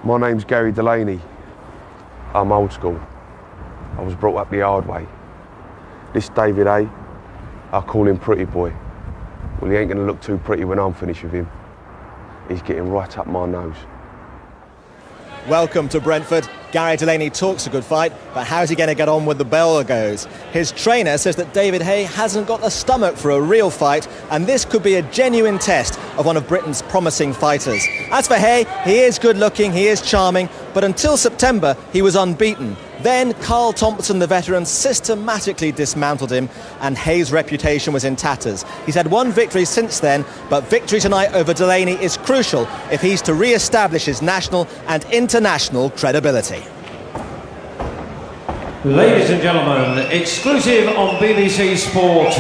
My name's Garry Delaney. I'm old school. I was brought up the hard way. This David Haye, I call him Pretty Boy. Well, he ain't gonna look too pretty when I'm finished with him. He's getting right up my nose. Welcome to Brentford. Garry Delaney talks a good fight, but how's he going to get on when the bell goes? His trainer says that David Haye hasn't got the stomach for a real fight, and this could be a genuine test of one of Britain's promising fighters. As for Haye, he is good looking, he is charming, but until September he was unbeaten. Then Carl Thompson, the veteran, systematically dismantled him, and Haye's reputation was in tatters. He's had one victory since then, but victory tonight over Delaney is crucial if he's to re-establish his national and international credibility. Ladies and gentlemen, exclusive on BBC Sport,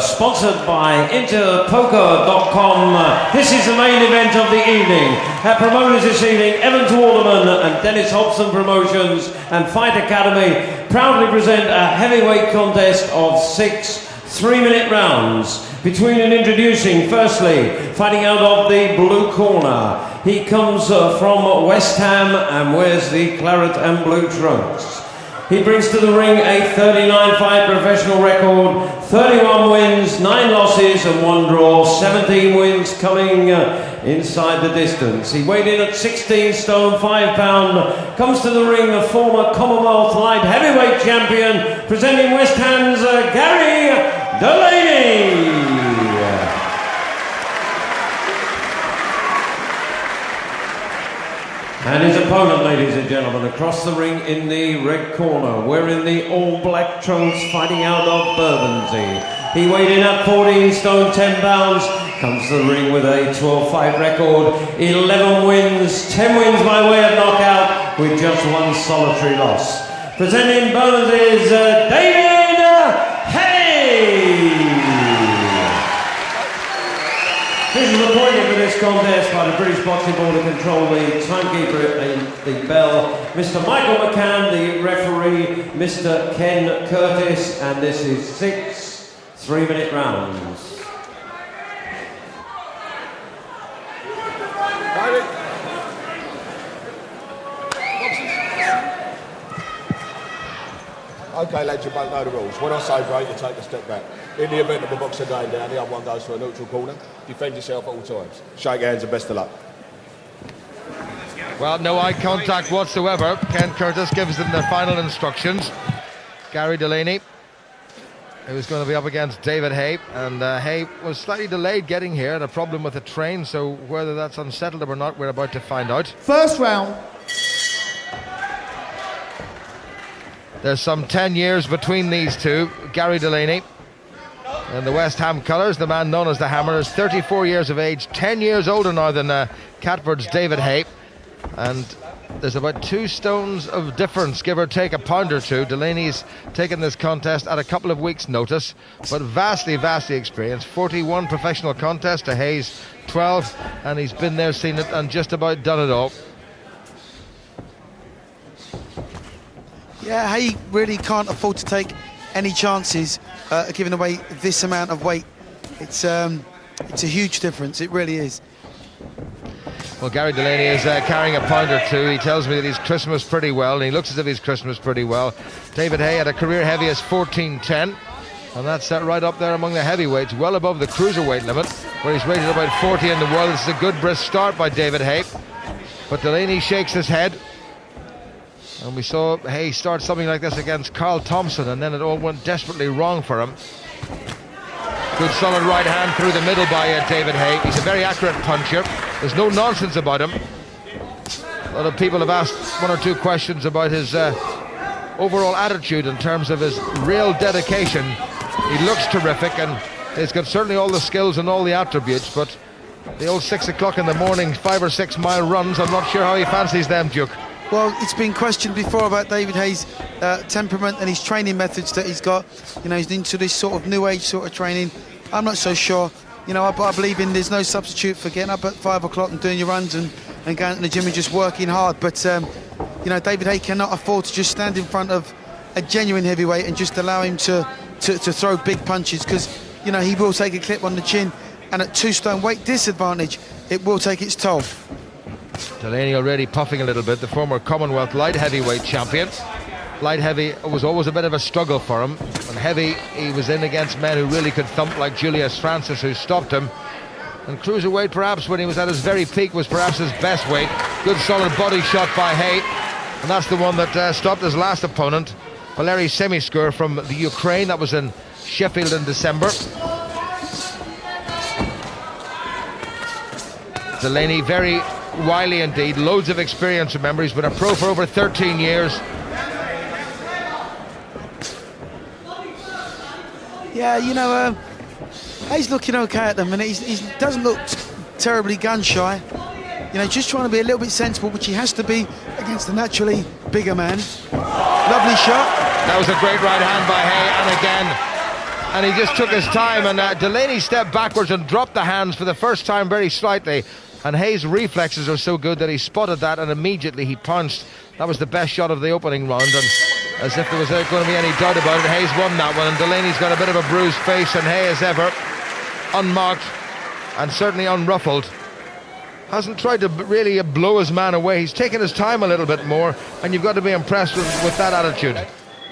sponsored by Interpoker.com. This is the main event of the evening. Our promoters this evening, Evan Alderman and Dennis Hobson Promotions and Fight Academy, proudly present a heavyweight contest of 6 3-minute rounds between and introducing, firstly, fighting out of the blue corner. He comes from West Ham and wears the claret and blue trunks. He brings to the ring a 39-fight professional record, 31 wins, 9 losses and 1 draw, 17 wins coming inside the distance. He weighed in at 16 stone, 5 pound, comes to the ring the former Commonwealth light heavyweight champion, presenting West Ham's Garry Delaney. And his opponent, ladies and gentlemen, across the ring in the red corner, wearing the all-black trunks, fighting out of Bermondsey. He weighed in at 14 stone, 10 pounds, comes to the ring with a 12-fight record, 11 wins, 10 wins by way of knockout, with just 1 solitary loss. Presenting Bermondsey's David Haye. This is appointed for this contest by the British Boxing Board to control the timekeeper at the bell, Mr. Michael McCann, the referee, Mr. Ken Curtis, and this is 6 3-minute rounds. Okay, lads, you both know the rules. When I say break, you take a step back. In the event of a boxer going down, the other one goes to a neutral corner. Defend yourself at all times. Shake hands and best of luck. Well, no eye contact whatsoever. Ken Curtis gives them their final instructions. Garry Delaney, who was going to be up against David Haye, and Haye was slightly delayed getting here, had a problem with the train, so whether that's unsettled him or not, we're about to find out. First round. There's some 10 years between these two. Garry Delaney in the West Ham colours, the man known as the Hammer, is 34 years of age, 10 years older now than Catford's David Haye, and there's about 2 stones of difference, give or take a pound or two. Delaney's taken this contest at a couple of weeks' notice, but vastly experienced. 41 professional contests to Haye's 12, and he's been there, seen it, and just about done it all. Yeah, Haye really can't afford to take any chances giving away this amount of weight. It's a huge difference, it really is. Well, Garry Delaney is carrying a pound or two. He tells me that he's Christmas pretty well, and he looks as if he's Christmas pretty well. David Haye had a career heaviest 14.10, and that's right up there among the heavyweights, well above the cruiserweight limit, where he's rated about 40 in the world. This is a good brisk start by David Haye, but Delaney shakes his head. And we saw Haye start something like this against Carl Thompson, and then it all went desperately wrong for him. Good solid right hand through the middle by David Haye. He's a very accurate puncher. There's no nonsense about him. A lot of people have asked 1 or 2 questions about his overall attitude in terms of his real dedication. He looks terrific, and he's got certainly all the skills and all the attributes, but the old 6 o'clock in the morning 5 or 6 mile runs, I'm not sure how he fancies them, Duke. Well, it's been questioned before about David Haye's temperament and his training methods that he's got. You know, he's into this sort of new age sort of training. I'm not so sure. You know, I believe in there's no substitute for getting up at 5 o'clock and doing your runs and going to the gym and just working hard. But, you know, David Haye cannot afford to just stand in front of a genuine heavyweight and just allow him to throw big punches, because, you know, he will take a clip on the chin, and at 2 stone weight disadvantage, it will take its toll. Delaney already puffing a little bit, the former Commonwealth light heavyweight champion. Light heavy was always a bit of a struggle for him. And heavy, he was in against men who really could thump, like Julius Francis, who stopped him. And cruiserweight, perhaps when he was at his very peak, was perhaps his best weight. Good solid body shot by Haye, and that's the one that stopped his last opponent, Valery Semiskur from the Ukraine. That was in Sheffield in December. Delaney, very wily indeed, loads of experience. Remember, he's been a pro for over 13 years. Yeah, you know, he's looking okay at the minute. He doesn't look terribly gun shy. You know, just trying to be a little bit sensible, which he has to be against a naturally bigger man. Lovely shot. That was a great right hand by Haye, and again, and he just took his time, and Delaney stepped backwards and dropped the hands for the first time very slightly, and Haye's reflexes are so good that he spotted that and immediately he pounced. That was the best shot of the opening round, and as if there was going to be any doubt about it, Haye's won that one, and Delaney's got a bit of a bruised face, and Haye, as ever, unmarked and certainly unruffled, hasn't tried to really blow his man away. He's taken his time a little bit more, and you've got to be impressed with that attitude.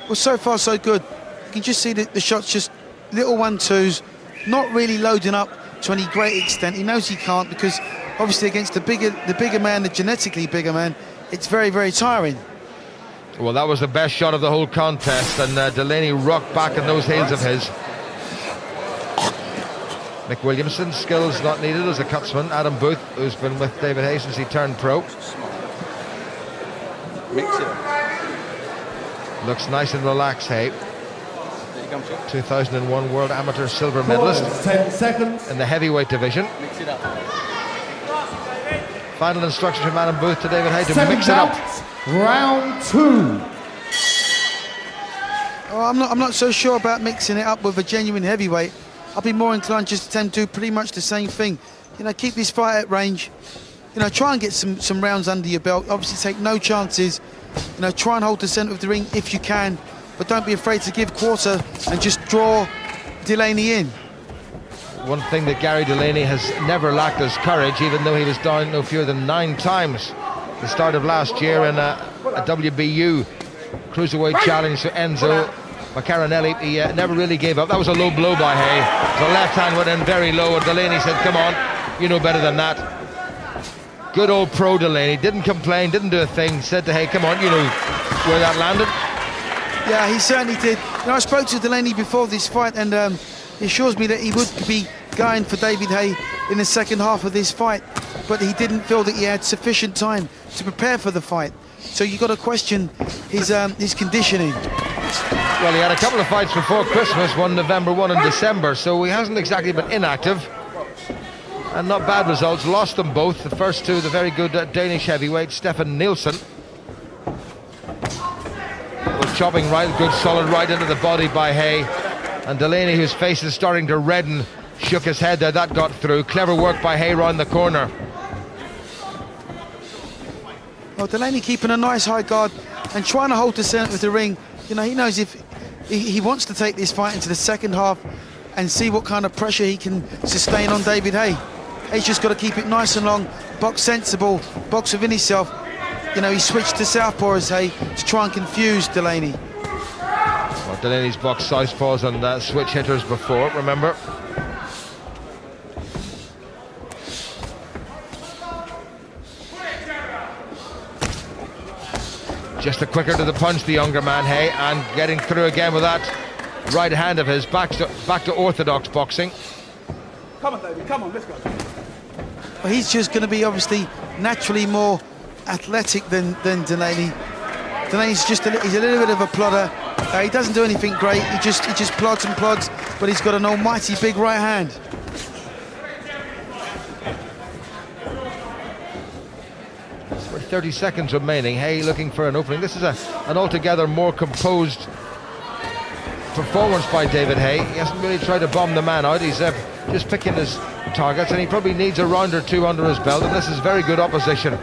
Well, so far so good. You can just see the shots, just little 1-2s, not really loading up to any great extent. He knows he can't, because obviously against the bigger man, the genetically bigger man, it's very, very tiring. Well, that was the best shot of the whole contest, and Delaney rocked back in those heels of his. Mick Williamson, skills not needed as a cutsman. Adam Booth, who's been with David Haye since he turned pro. Looks nice and relaxed, Haye. 2001 World Amateur Silver Medalist 10 seconds. in the heavyweight division. Final instructions from Adam Booth to David Haye to mix it up. Round 2. Oh, I'm not so sure about mixing it up with a genuine heavyweight. I'll be more inclined just to attempt to do pretty much the same thing. You know, keep this fight at range. You know, try and get some rounds under your belt. Obviously, take no chances. You know, try and hold the centre of the ring if you can, but don't be afraid to give quarter and just draw Delaney in. One thing that Garry Delaney has never lacked is courage, even though he was down no fewer than 9 times at the start of last year in a WBU cruiserweight challenge to Enzo Macaronelli. He never really gave up. That was a low blow by Haye. The left hand went in very low, and Delaney said, come on, you know better than that. Good old pro Delaney, didn't complain, didn't do a thing, said to Haye, come on, you know where that landed. Yeah, he certainly did. You know, I spoke to Delaney before this fight, and he assures me that he would be going for David Haye in the second half of this fight, but he didn't feel that he had sufficient time to prepare for the fight. So you've got to question his conditioning. Well, he had a couple of fights before Christmas, one November, one in December, so he hasn't exactly been inactive. And not bad results, lost them both. The first two, the very good Danish heavyweight, Stefan Nielsen. Was chopping right, good solid right into the body by Haye. And Delaney, whose face is starting to redden, shook his head there, that got through. Clever work by Haye round the corner. Well, Delaney keeping a nice high guard and trying to hold the centre of the ring. You know, he knows if he wants to take this fight into the second half and see what kind of pressure he can sustain on David Haye. He's just got to keep it nice and long, box sensible, box within himself. You know, he switched to southpaw as Haye to try and confuse Delaney. Well, Delaney's boxed southpaws and switch hitters before, remember? Just a quicker to the punch, the younger man, Haye, and getting through again with that right hand of his, back to orthodox boxing. Come on, David, come on, let's go. Well, he's just going to be obviously naturally more athletic than Delaney. Delaney's just he's a little bit of a plodder. He doesn't do anything great. He just plods and plods, but he's got an almighty big right hand. With 30 seconds remaining, Haye looking for an opening. This is an altogether more composed performance by David Haye. He hasn't really tried to bomb the man out. He's just picking his targets, and he probably needs a round or two under his belt, and this is very good opposition.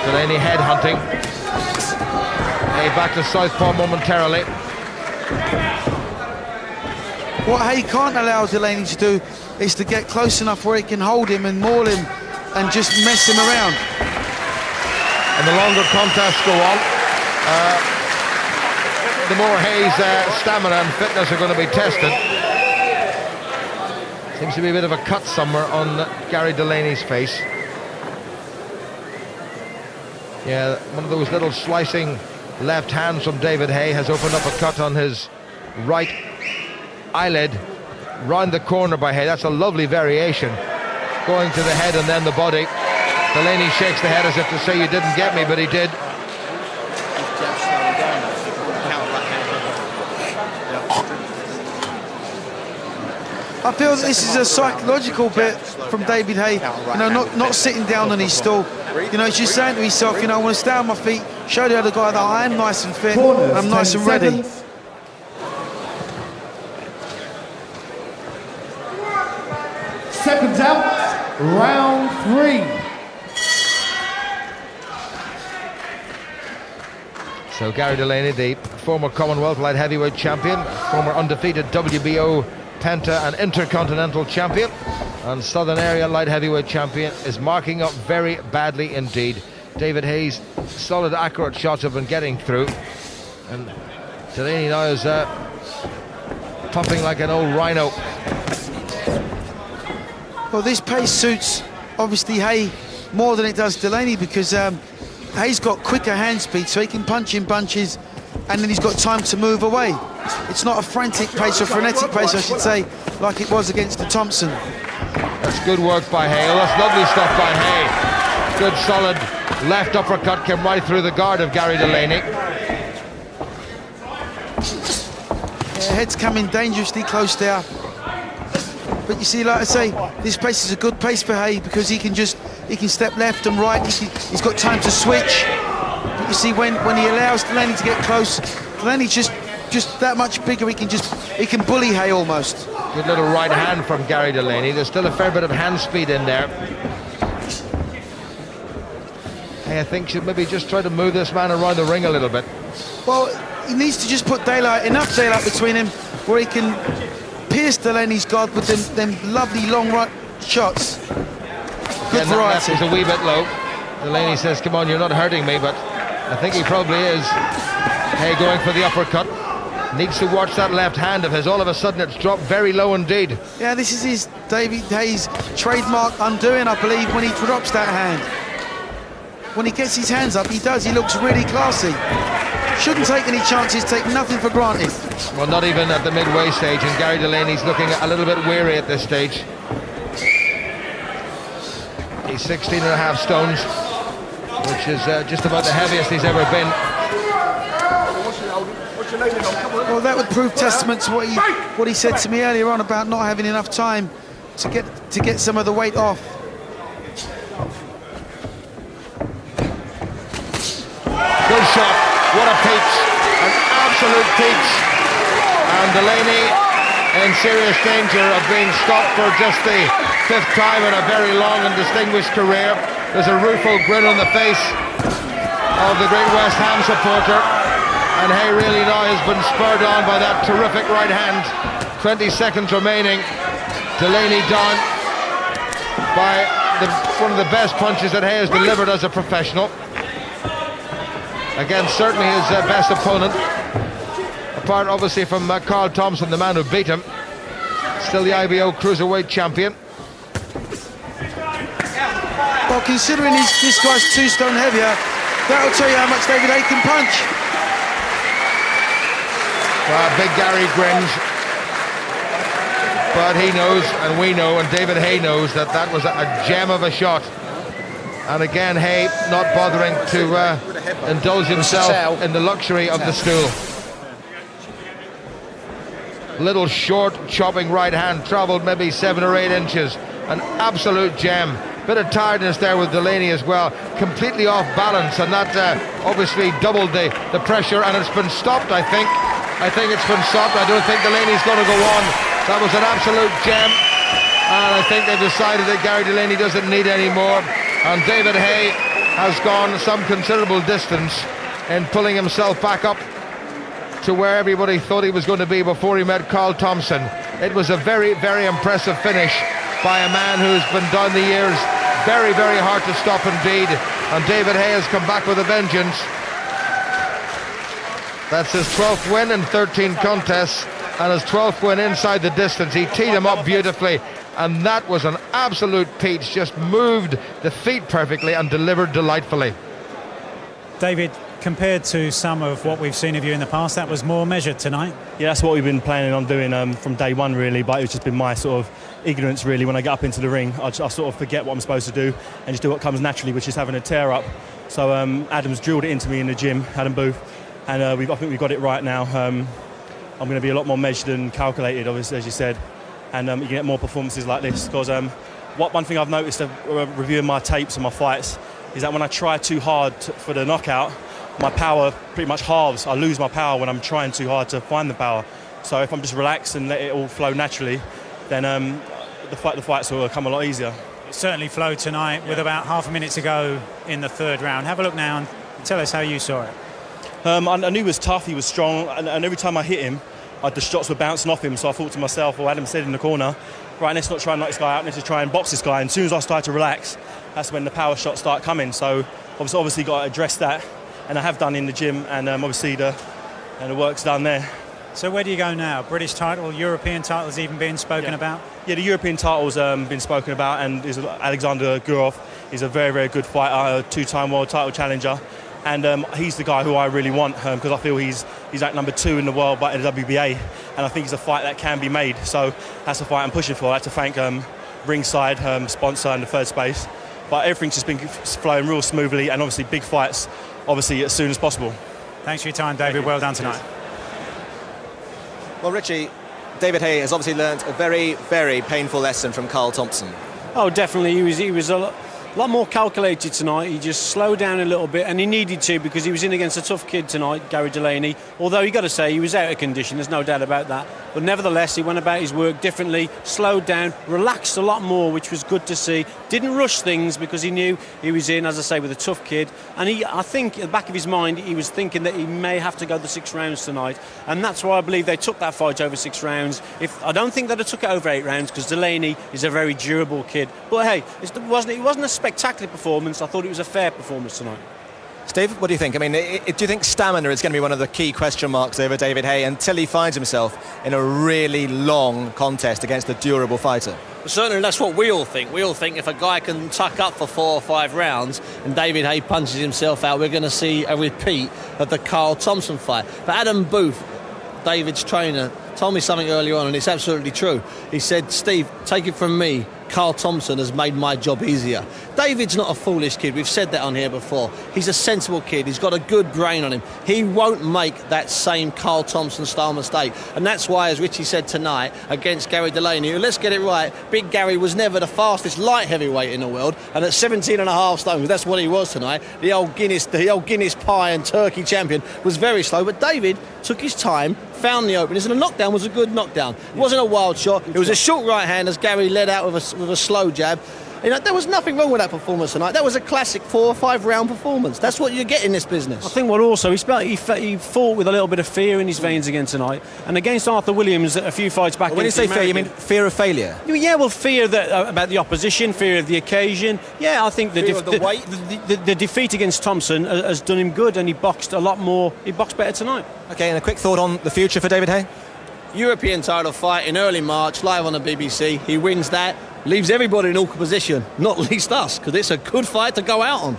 Delaney head hunting. Haye back to southpaw momentarily. What Haye can't allow Delaney to do is to get close enough where he can hold him and maul him and just mess him around. And the longer contests go on, the more Haye's stamina and fitness are going to be tested. Seems to be a bit of a cut somewhere on Garry Delaney's face. Yeah, one of those little slicing left hands from David Haye has opened up a cut on his right eyelid, round the corner by Haye. That's a lovely variation, going to the head and then the body. Delaney shakes the head as if to say, you didn't get me, but he did. I feel that this is a psychological bit from David Haye, you know, not sitting down on his stool. You know, he's just saying to himself, you know, I want to stay on my feet, show the other guy that I am nice and fit, and I'm nice and ready. Seconds out, round 3. So Garry Delaney, the former Commonwealth light heavyweight champion, former undefeated WBO Penta and Intercontinental champion, and Southern Area light heavyweight champion, is marking up very badly indeed. David Haye's solid, accurate shots have been getting through, and Delaney now is puffing like an old rhino. Well, this pace suits obviously Haye more than it does Delaney, because Haye's got quicker hand speed, so he can punch in bunches, and then he's got time to move away. It's not a frantic pace or frenetic pace, I should say, like it was against the Thompson. That's good work by Haye. Oh, that's lovely stuff by Haye. Good solid left uppercut came right through the guard of Garry Delaney. Yeah, head's coming dangerously close there. But you see, like I say, this pace is a good pace for Haye, because he can step left and right. He's got time to switch. But you see, when he allows Delaney to get close, Delaney's just that much bigger. He can bully Haye almost. Good little right hand from Garry Delaney. There's still a fair bit of hand speed in there. Haye, I think, should maybe just try to move this man around the ring a little bit. Well, he needs to just put enough daylight between him where he can pierce Delaney's guard with them lovely long right shots. Good variety. That left is a wee bit low. Delaney says, come on, you're not hurting me, but I think he probably is. Haye going for the uppercut. Needs to watch that left hand of his. All of a sudden it's dropped very low indeed. Yeah, this is his David Haye's trademark undoing, I believe, when he drops that hand. When he gets his hands up, he looks really classy. Shouldn't take any chances, take nothing for granted. Well, not even at the midway stage, and Garry Delaney's looking a little bit weary at this stage. He's 16.5 stones, which is just about the heaviest he's ever been. Well, that would prove testament to what he said to me earlier on about not having enough time to get some of the weight off. Good shot. What a peach. An absolute peach. And Delaney in serious danger of being stopped for just the 5th time in a very long and distinguished career. There's a rueful grin on the face of the great West Ham supporter. And Haye really now has been spurred on by that terrific right hand. 20 seconds remaining. Delaney down by one of the best punches that Haye has delivered as a professional. Again, certainly his best opponent. Apart, obviously, from Carl Thompson, the man who beat him. Still the IBO Cruiserweight champion. Well, considering this guy's 2 stone heavier, that'll tell you how much David Haye can punch. Well, Big Garry grins, but he knows, and we know, and David Haye knows that that was a gem of a shot. And again, Haye not bothering to indulge himself in the luxury of the stool. Little short chopping right hand, travelled maybe 7 or 8 inches. An absolute gem. Bit of tiredness there with Delaney as well. Completely off balance, and that obviously doubled the pressure, and it's been stopped, I think. I think it's been stopped. I don't think Delaney's going to go on. That was an absolute gem, and I think they've decided that Garry Delaney doesn't need any more. And David Haye has gone some considerable distance in pulling himself back up to where everybody thought he was going to be before he met Carl Thompson. It was a very, very impressive finish by a man who's been down the years very, very hard to stop indeed. And David Haye has come back with a vengeance. That's his 12th win in 13 contests and his 12th win inside the distance. He teed him up beautifully, and that was an absolute peach. Just moved the feet perfectly and delivered delightfully. David, compared to some of what we've seen of you in the past, that was more measured tonight. Yeah, that's what we've been planning on doing from day one, really, but it's just been my sort of ignorance, really. When I get up into the ring, I sort of forget what I'm supposed to do and just do what comes naturally, which is having a tear up. So Adam's drilled it into me in the gym, Adam Booth, and I think we've got it right now. I'm going to be a lot more measured and calculated, obviously, as you said, and you can get more performances like this, because one thing I've noticed reviewing my tapes and my fights is that when I try too hard for the knockout, my power pretty much halves. I lose my power when I'm trying too hard to find the power. So if I'm just relaxed and let it all flow naturally, then the fights will come a lot easier. It certainly flowed tonight with about half a minute to go in the third round. Have a look now and tell us how you saw it. I knew he was tough, he was strong, and every time I hit him, the shots were bouncing off him. So I thought to myself, or Adam said in the corner, right, let's not try and knock this guy out, let's just try and box this guy. And as soon as I started to relax, that's when the power shots start coming. So obviously got to address that, and I have done in the gym, and obviously the work's done there. So where do you go now? British title, European titles even being spoken about? Yeah, the European title's been spoken about, and Alexander Gurov is a very, very good fighter, a two-time world title challenger, and he's the guy who I really want, because I feel he's at number 2 in the world by the WBA, and I think he's a fight that can be made. So that's a fight I'm pushing for. I have to thank Ringside, sponsor in the third space, but everything's just been flowing real smoothly, and obviously big fights, obviously as soon as possible. Thanks for your time, David. Well done tonight. Well, Richie, David Haye has obviously learnt a very, very painful lesson from Carl Thompson. Oh, definitely. He was a lot more calculated tonight. He just slowed down a little bit, and he needed to, because he was in against a tough kid tonight, Garry Delaney. Although you got to say he was out of condition, there's no doubt about that. But nevertheless, he went about his work differently, slowed down, relaxed a lot more, which was good to see. Didn't rush things, because he knew he was in, as I say, with a tough kid. And I think at the back of his mind, he was thinking that he may have to go the 6 rounds tonight. And that's why I believe they took that fight over 6 rounds. I don't think they'd have took it over 8 rounds, because Delaney is a very durable kid. But hey, it wasn't a spectacular performance. I thought it was a fair performance tonight. Steve, what do you think? I mean, do you think stamina is going to be one of the key question marks over David Haye until he finds himself in a really long contest against a durable fighter? Certainly, that's what we all think. We all think if a guy can tuck up for 4 or 5 rounds and David Haye punches himself out, we're going to see a repeat of the Carl Thompson fight. But Adam Booth, David's trainer, told me something earlier on, and it's absolutely true. He said, Steve, take it from me, Carl Thompson has made my job easier. David's not a foolish kid. We've said that on here before. He's a sensible kid. He's got a good brain on him. He won't make that same Carl Thompson style mistake. And that's why, as Richie said tonight, against Garry Delaney, who, let's get it right, Big Garry was never the fastest light heavyweight in the world. And at 17.5 stones, that's what he was tonight. The old Guinness pie and turkey champion was very slow. But David took his time, found the openings, and the knockdown was a good knockdown. It wasn't a wild shot. It was a short right hand as Garry led out with a slow jab. You know, there was nothing wrong with that performance tonight. That was a classic 4 or 5 round performance. That's what you get in this business. I think what also he fought with a little bit of fear in his veins again tonight, and against Arthur Williams a few fights back. When you say fear, you mean fear of failure? Yeah, well, fear about the opposition, fear of the occasion. Yeah, I think the defeat against Thompson has done him good, and he boxed a lot more. He boxed better tonight. Okay, and a quick thought on the future for David Haye? European title fight in early March, live on the BBC. He wins that, leaves everybody in awkward position, not least us, because it's a good fight to go out on.